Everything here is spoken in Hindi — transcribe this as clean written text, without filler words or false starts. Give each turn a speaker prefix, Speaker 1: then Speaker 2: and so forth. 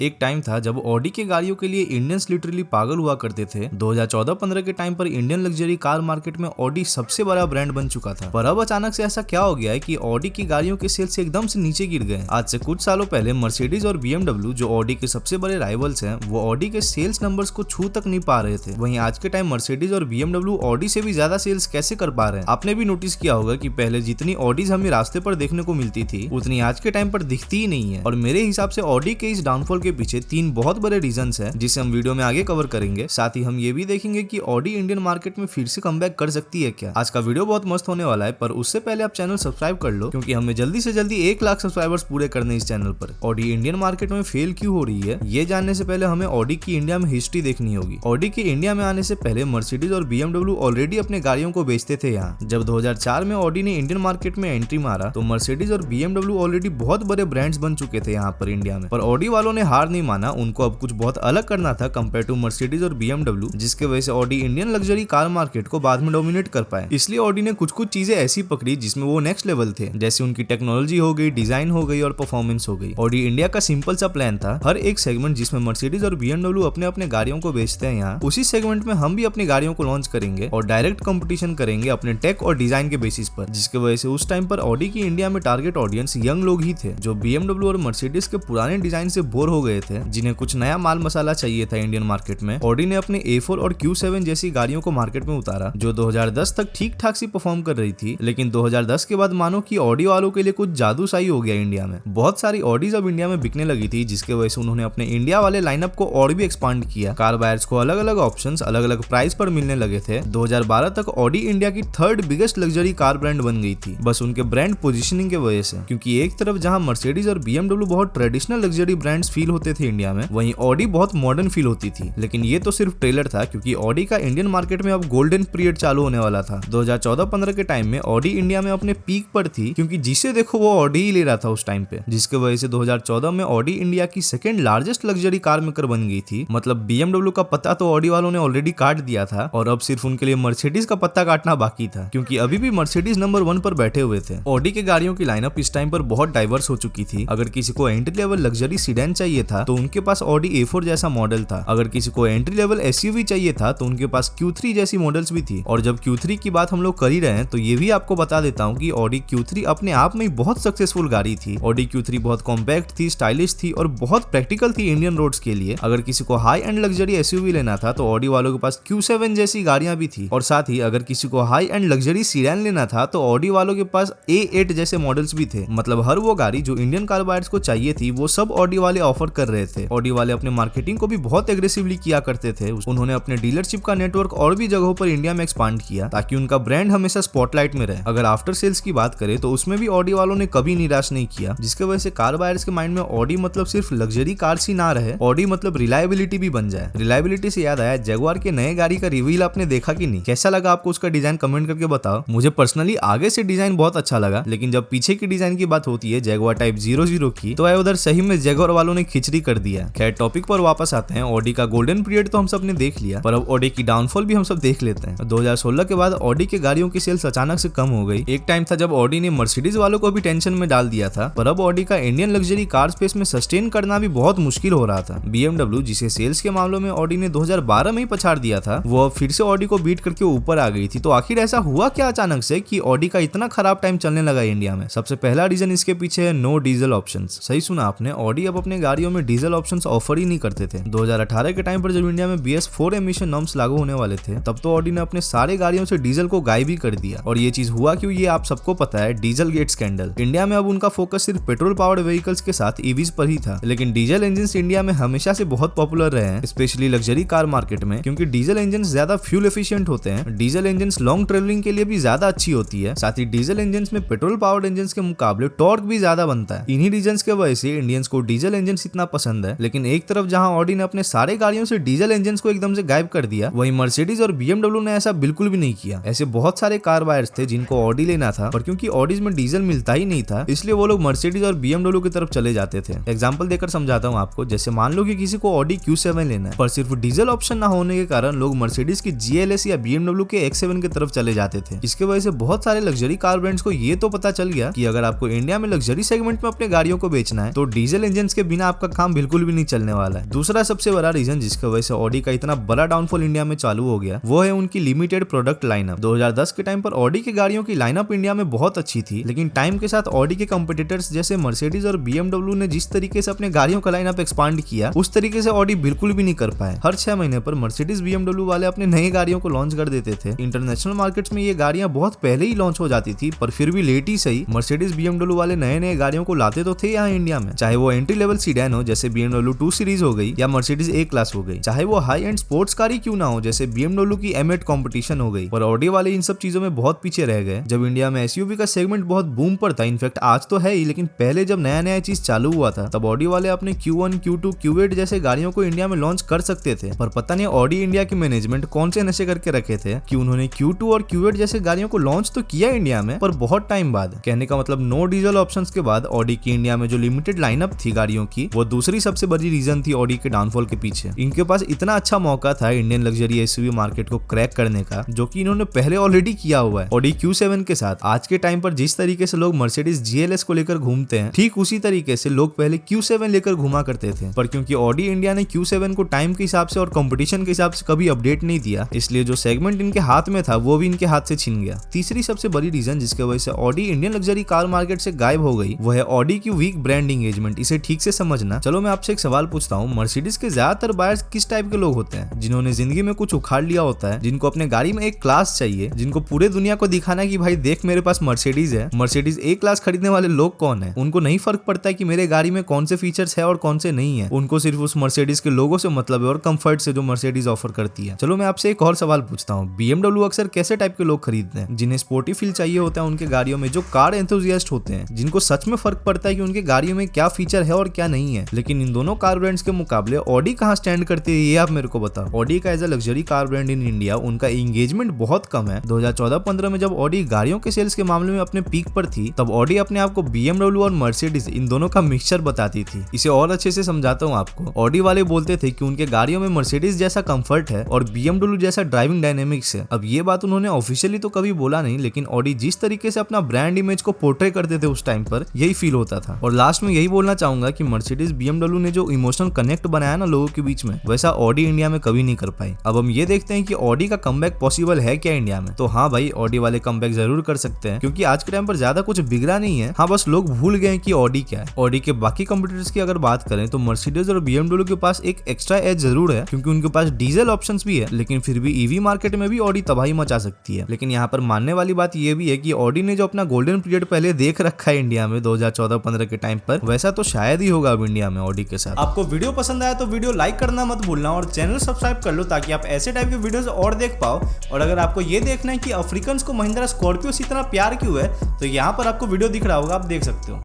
Speaker 1: एक टाइम था जब ऑडी के गाड़ियों के लिए इंडियंस लिटरली पागल हुआ करते थे। 2014-15 के टाइम पर इंडियन लग्जरी कार मार्केट में ऑडी सबसे बड़ा ब्रांड बन चुका था। पर अब अचानक से ऐसा क्या हो गया है कि ऑडी की गाड़ियों के सेल्स एकदम से नीचे गिर गए। आज से कुछ सालों पहले मर्सिडीज और BMW जो ऑडी के सबसे बड़े राइवल्स हैं, वो ऑडी के सेल्स नंबर्स को छू तक नहीं पा रहे थे। वहीं आज के टाइम मर्सिडीज और BMW ऑडी से भी ज्यादा सेल्स कैसे कर पा रहे हैं। आपने भी नोटिस किया होगा कि पहले जितनी ऑडीज हमें रास्ते पर देखने को मिलती थी, उतनी आज के टाइम पर दिखती ही नहीं है। और मेरे हिसाब से ऑडी के इस डाउनफॉल के पीछे तीन बहुत बड़े रीजंस हैं, जिसे हम वीडियो में आगे कवर करेंगे। साथ ही हम ये भी देखेंगे कि ऑडी इंडियन मार्केट में फिर से कमबैक कर सकती है क्या। आज का वीडियो बहुत मस्त होने वाला है, पर उससे पहले आप चैनल सब्सक्राइब कर लो, क्योंकि हमें जल्दी से जल्दी 1 लाख सब्सक्राइबर्स पूरे करने इस चैनल पर। ऑडी इंडियन मार्केट में फेल क्यों हो रही है, ये जानने से पहले हमें ऑडी की इंडिया में हिस्ट्री देखनी होगी। ऑडी के इंडिया में आने से पहले मर्सिडीज और BMW ऑलरेडी अपने गाड़ियों को बेचते थे यहाँ। जब 2004 में ऑडी ने इंडियन मार्केट में एंट्री मारा, तो मर्सिडीज और BMW ऑलरेडी बहुत बड़े ब्रांड्स बन चुके थे यहाँ पर इंडिया में। पर ऑडी वालों ने हार नहीं माना, उनको अब कुछ बहुत अलग करना था कंपेयर टू मर्सिडीज और BMW, जिसके वजह से Audi Indian luxury car market को बाद में डोमिनेट कर पाए। इसलिए ऑडी ने कुछ चीजें ऐसी पकड़ी जिसमें वो नेक्स्ट लेवल थे, जैसे उनकी टेक्नोलॉजी हो गई, डिजाइन हो गई और परफॉर्मेंस हो गई। ऑडी इंडिया का सिंपल सा प्लान था, हर एक सेगमेंट जिसमें मर्सिडीज और BMW अपने अपने गाड़ियों को बेचते हैं यहाँ, उसी सेगमेंट में हम भी अपनी गाड़ियों को लॉन्च करेंगे और डायरेक्ट कंपटीशन करेंगे अपने टेक और डिजाइन के बेसिस पर। जिसके वजह से उस टाइम पर ऑडी की इंडिया में टारगेट ऑडियंस यंग लोग ही थे, जो BMW और मर्सिडीज के पुराने डिजाइन से बोर हो गए थे, जिन्हें कुछ नया माल मसाला चाहिए था इंडियन मार्केट में। ऑडी ने अपने A4 और Q7 जैसी गाड़ियों को मार्केट में उतारा, जो 2010 तक ठीक ठाक सी परफॉर्म कर रही थी। लेकिन 2010 के बाद मानो कि ऑडी वालों के लिए कुछ जादू सा ही हो गया इंडिया में। बहुत सारी ऑडीज अब इंडिया में बिकने लगी थी, जिसके वजह से उन्होंने अपने इंडिया वाले लाइनअप को और भी एक्सपांड किया। कार बायर्स को अलग अलग ऑप्शंस अलग अलग प्राइस पर मिलने लगे थे। 2012 तक ऑडी इंडिया की 3rd biggest luxury car brand बन गई थी, बस उनके ब्रांड पोजीशनिंग की वजह से। क्योंकि एक तरफ जहां मर्सिडीज और BMW बहुत ट्रेडिशनल लग्जरी ब्रांड्स फील होते थे इंडिया में, वहीं ऑडी बहुत मॉडर्न फील होती थी। लेकिन ये तो सिर्फ ट्रेलर था, क्योंकि ऑडी का इंडियन मार्केट में अब गोल्डन पीरियड चालू होने वाला था। 2014-15 के टाइम में ऑडी इंडिया में अपने पीक पर थी, क्योंकि जिसे देखो वो ऑडी ही ले रहा था उस टाइम पे, जिसके वजह से 2014 में ऑडी इंडिया की 2nd largest luxury car maker बन गई थी। मतलब BMW का पत्ता तो ऑडी वालों ने ऑलरेडी काट दिया था, और अब सिर्फ उनके लिए मर्सिडीज का पत्ता काटना बाकी था, क्योंकि अभी भी मर्सिडीज नंबर 1 पर बैठे हुए थे। ऑडी के गाड़ियों की लाइनअप इस टाइम पर बहुत डाइवर्स हो चुकी थी। अगर किसी को एंट्री लेवल लग्जरी सीडैन चाहिए था, तो उनके पास ऑडी A4 जैसा मॉडल था। अगर किसी को एंट्री लेवल SUV चाहिए था, तो उनके पास Q3 जैसी मॉडल्स भी थी। और जब Q3 की बात हम लोग कर ही रहे हैं, तो ये भी आपको बता देता हूँ कि ऑडी Q3 अपने आप में बहुत सक्सेसफुल गाड़ी थी। ऑडी Q3 बहुत कॉम्पैक्ट थी, स्टाइलिश थी और बहुत प्रैक्टिकल थी इंडियन रोड्स के लिए। अगर किसी को हाई एंड लग्जरी SUV लेना था, तो ऑडी वालों के पास Q7 जैसी गाड़ियां भी थी। और साथ ही अगर किसी को हाई एंड लग्जरी सीडैन लेना था, तो ऑडी वालों के पास A8 जैसे मॉडल्स भी थे। मतलब हर वो गाड़ी जो इंडियन कार बायर्स को चाहिए थी, वो सब ऑडी वाले ऑफर कर रहे थे। ऑडी वाले अपने मार्केटिंग को भी बहुत एग्रेसिवली किया करते थे। उन्होंने अपने डीलरशिप का नेटवर्क और भी जगहों पर इंडिया में एक्सपांड किया, ताकि उनका ब्रांड हमेशा स्पॉटलाइट में रहे। अगर आफ्टर सेल्स की बात करें, तो उसमें भी ऑडी वालों ने कभी निराश नहीं किया, जिसके वजह से कार बायर्स के माइंड में ऑडी मतलब सिर्फ लग्जरी कार्स ही ना रहे, ऑडी मतलब रिलायबिलिटी भी बन जाए। रिलायबिलिटी से याद आया, जगुआर के नए गाड़ी का रिवील आपने देखा कि नहीं? कैसा लगा आपको उसका डिजाइन? कमेंट करके बताओ। मुझे पर्सनली आगे से डिजाइन बहुत अच्छा लगा, लेकिन जब पीछे की डिजाइन की बात होती है जगुआर टाइप 00 की, तो उधर सही में जगुआर वालों ने खिचड़ी कर दिया। खैर, टॉपिक पर वापस आते हैं। ऑडी का गोल्डन पीरियड तो हम सब ने देख लिया, पर अब ऑडी की डाउनफॉल भी हम सब देख लेते हैं। 2016 के बाद ऑडी के गाड़ियों की सेल्स अचानक से कम हो गई। एक टाइम था जब ऑडी ने मर्सिडीज वालों को भी टेंशन में डाल दिया था, पर अब ऑडी का इंडियन लग्जरी कार स्पेस में सस्टेन करना भी बहुत मुश्किल हो रहा था। BMW, जिसे सेल्स के मामलों में ऑडी ने 2012 में ही पछाड़ दिया था, वो अब फिर से ऑडी को बीट करके ऊपर आ गई थी। तो आखिर ऐसा हुआ क्या अचानक से कि ऑडी का इतना खराब टाइम चलने लगा इंडिया में? सबसे पहला रीजन इसके पीछे है नो डीजल ऑप्शंस। सही सुना आपने, ऑडी अब अपने गाड़ियों में डीजल ऑप्शंस ऑफर ही नहीं करते थे। 2018 के टाइम पर जब इंडिया में BS4 एमिशन नॉर्म्स लागू होने वाले थे, तब तो ऑडी ने अपने सारे गाड़ियों से डीजल को गायब ही कर दिया। और ये चीज हुआ क्यों, ये आप सबको पता है, डीजल गेट स्कैंडल। इंडिया में अब उनका फोकस सिर्फ पेट्रोल पावर्ड व्हीकल्स के साथ EVs पर ही था। लेकिन डीजल इंजन इंडिया में हमेशा से बहुत पॉपुलर रहे हैं, स्पेशली लग्जरी कार मार्केट में, क्योंकि डीजल इंजन ज्यादा फ्यूल एफिशिएंट होते हैं। डीजल इंजन लॉन्ग ट्रेवलिंग के लिए भी ज्यादा अच्छी होती है। साथ ही डीजल इंजन में पेट्रोल पावर्ड इंजन के मुकाबले टॉर्क भी ज्यादा बनता है। इन्हीं रीजंस के वजह से इंडियंस को डीजल इंजन इतना पसंद है। लेकिन एक तरफ जहां ऑडी ने अपने सारे गाड़ियों से डीजल इंजन को एकदम से गायब कर दिया, वहीं मर्सिडीज और BMW ने ऐसा बिल्कुल भी नहीं किया। ऐसे बहुत सारे कार बायर्स थे जिनको ऑडी लेना था, पर क्योंकि ऑडीज में डीजल मिलता ही नहीं था, इसलिए वो लोग मर्सिडीज और BMW की तरफ चले जाते थे। एग्जांपल देकर समझाता हूँ आपको। जैसे मान लो कि किसी को ऑडी Q7 लेना है, पर सिर्फ डीजल ऑप्शन ना होने के कारण लोग मर्सिडीज की GLS या BMW के X7 की तरफ चले जाते थे। इसके वजह से बहुत सारे लग्जरी कार ब्रांड्स को ये तो पता चल गया कि अगर आपको इंडिया में लग्जरी सेगमेंट में अपने गाड़ियों को बेचना है, तो डीजल इंजन के बिना आपका काम बिल्कुल भी नहीं चलने वाला है। दूसरा सबसे बड़ा रीजन जिसकी वजह से ऑडी का इतना बड़ा डाउनफॉल इंडिया में चालू हो गया वो है उनकी लिमिटेड प्रोडक्ट लाइनअप। 2010 के टाइम पर ऑडी की गाड़ियों की लाइनअप इंडिया में बहुत अच्छी थी, लेकिन टाइम के साथ ऑडी के कंपटीटर्स जैसे मर्सिडीज और BMW ने जिस तरीके से अपने गाड़ियों का लाइनअप एक्सपांड किया उस तरीके से ऑडी बिल्कुल भी नहीं कर पाए। हर 6 महीने पर मर्सिडीज BMW वाले अपने नई गाड़ियों को लॉन्च कर देते थे। इंटरनेशनल मार्केट्स में ये गाड़ियां बहुत पहले ही लॉन्च हो जाती थी, पर फिर भी लेट ही सही मर्सिडीज BMW वाले नए गाड़ियों को लाते तो थे यहाँ इंडिया में। चाहे वो एंट्री लेवल सीडैन हो जैसे BMW 2 सीरीज हो गई या मर्सिडीज A क्लास हो गई, चाहे वो हाई एंड स्पोर्ट्स कार ही क्यों ना हो जैसे BMW की M8 कॉम्पिटिशन हो गई, पर ऑडी वाले इन सब चीजों में बहुत पीछे रह गए। जब इंडिया में SUV का सेगमेंट बहुत बूम पर था, इनफैक्ट आज तो है ही, लेकिन पहले जब नया चीज चालू हुआ था तब ऑडी वाले अपने Q1, Q2, Q8 जैसे गाड़ियों को इंडिया में लॉन्च कर सकते थे, पर पता नहीं ऑडी इंडिया की मैनेजमेंट कौन से नशे करके रखे थे कि उन्होंने Q2 और Q8 जैसे गाड़ियों को लॉन्च तो किया इंडिया में पर बहुत टाइम बाद। कहने का मतलब नो डीजल ऑप्शंस के बाद ऑडी की इंडिया में जो लिमिटेड लाइनअप थी गाड़ियों की वो दूसरी सबसे बड़ी रीजन थी ऑडी के डाउनफॉल के पीछे। इनके पास इतना अच्छा मौका था इंडियन लग्जरी SUV मार्केट को क्रैक करने का जो कि इन्होंने पहले ऑलरेडी किया हुआ है ऑडी Q7 के साथ। आज के टाइम पर जिस तरीके से लोग मर्सिडीज GLS को लेकर घूमते हैं ठीक उसी तरीके से लोग पहले Q7 लेकर घुमा करते थे, पर क्योंकि ऑडी इंडिया ने Q7 को टाइम के हिसाब से और कंपटीशन के हिसाब से कभी अपडेट नहीं दिया, इसलिए जो सेगमेंट इनके हाथ में था वो भी इनके हाथ से छिन गया। तीसरी सबसे बड़ी रीजन जिसकी वजह से Audi Indian luxury car market से गायब हो गई वो है ऑडी की वीक ब्रांड एंगेजमेंट। इसे ठीक से समझना। चलो मैं आपसे एक सवाल पूछता हूँ, मर्सिडीज के ज्यादातर बायर्स किस टाइप के लोग होते हैं? जिन्होंने जिंदगी में कुछ उखाड़ लिया होता है, जिनको अपने गाड़ी में एक क्लास चाहिए, जिनको पूरे दुनिया को दिखाना कि भाई देख मेरे पास मर्सिडीज है। मर्सिडीज A क्लास खरीदने वाले लोग कौन है? उनको नहीं फर्क पड़ता है कि मेरे गाड़ी में कौन से फीचर्स है और कौन से नहीं है, उनको सिर्फ उस मर्सिडीज के लोगों से मतलब है और कंफर्ट से जो मर्सिडीज ऑफर करती है। चलो मैं आपसे एक और सवाल पूछता हूँ, BMW अक्सर कैसे टाइप के लोग खरीदते हैं? जिन्हें स्पोर्टी फील चाहिए होता है उनके गाड़ियों में, जो कार एंथुसियास्ट होते हैं, जिनको सच में फर्क पड़ता है कि उनके गाड़ियों में क्या फीचर है और क्या नहीं है। लेकिन इन दोनों कार ब्रांड्स के मुकाबले ऑडी कहाँ स्टैंड करती है ये आप मेरे को बताओ। ऑडी का as a luxury car brand in India उनका एंगेजमेंट बहुत कम है। 2014-15 में जब ऑडी गाड़ियों के सेल्स के मामले में अपने पीक पर थी तब ऑडी अपने आप को BMW और मर्सिडीज इन दोनों का मिक्सचर बताती थी। इसे और अच्छे से समझाता हूँ आपको। ऑडी वाले बोलते थे कि उनके गाड़ियों में मर्सिडीज जैसा कंफर्ट है और BMW जैसा ड्राइविंग डायनेमिक्स है। अब ये बात उन्होंने ऑफिशियली तो कभी बोला नहीं, लेकिन ऑडी जिस तरीके से अपना ब्रांड इमेज को पोर्ट्रे करते थे उस टाइम पर यही फील होता था। और लास्ट में यही बोलना चाहूंगा कि मर्सिडीज BMW ने जो इमोशनल कनेक्ट बनाया ना लोगों के बीच में, वैसा ऑडी इंडिया में कभी नहीं कर पाई। अब हम ये देखते हैं कि ऑडी का कमबैक पॉसिबल है क्या इंडिया में? तो हाँ भाई, ऑडी वाले कमबैक जरूर कर सकते हैं, क्योंकि आज के टाइम पर ज्यादा कुछ बिगड़ा नहीं है। हाँ, बस लोग भूल गए कि ऑडी क्या है। ऑडी के बाकी कंपटीटर्स की अगर बात करें तो मर्सिडीज और BMW के पास एक एक्स्ट्रा एज जरूर है, क्योंकि उनके पास डीजल ऑप्शंस भी है, लेकिन फिर भी ईवी मार्केट में भी ऑडी तबाही मचा सकती है। लेकिन यहाँ पर मानने वाली बात ये भी है कि ऑडी ने जो अपना गोल्डन पीरियड पहले देख रखा है इंडिया में 2014-15 के टाइम पर, वैसा तो शायद ही होगा अब इंडिया में ऑडी के साथ। आपको वीडियो पसंद आया तो वीडियो लाइक करना मत भूलना और चैनल सब्सक्राइब कर लो ताकि आप ऐसे टाइप के वीडियोस और देख पाओ। और अगर आपको ये देखना है कि अफ्रीकन्स को महिंद्रा स्कॉर्पियो से इतना प्यार क्यों है, तो यहाँ पर आपको वीडियो दिख रहा होगा, आप देख सकते हो।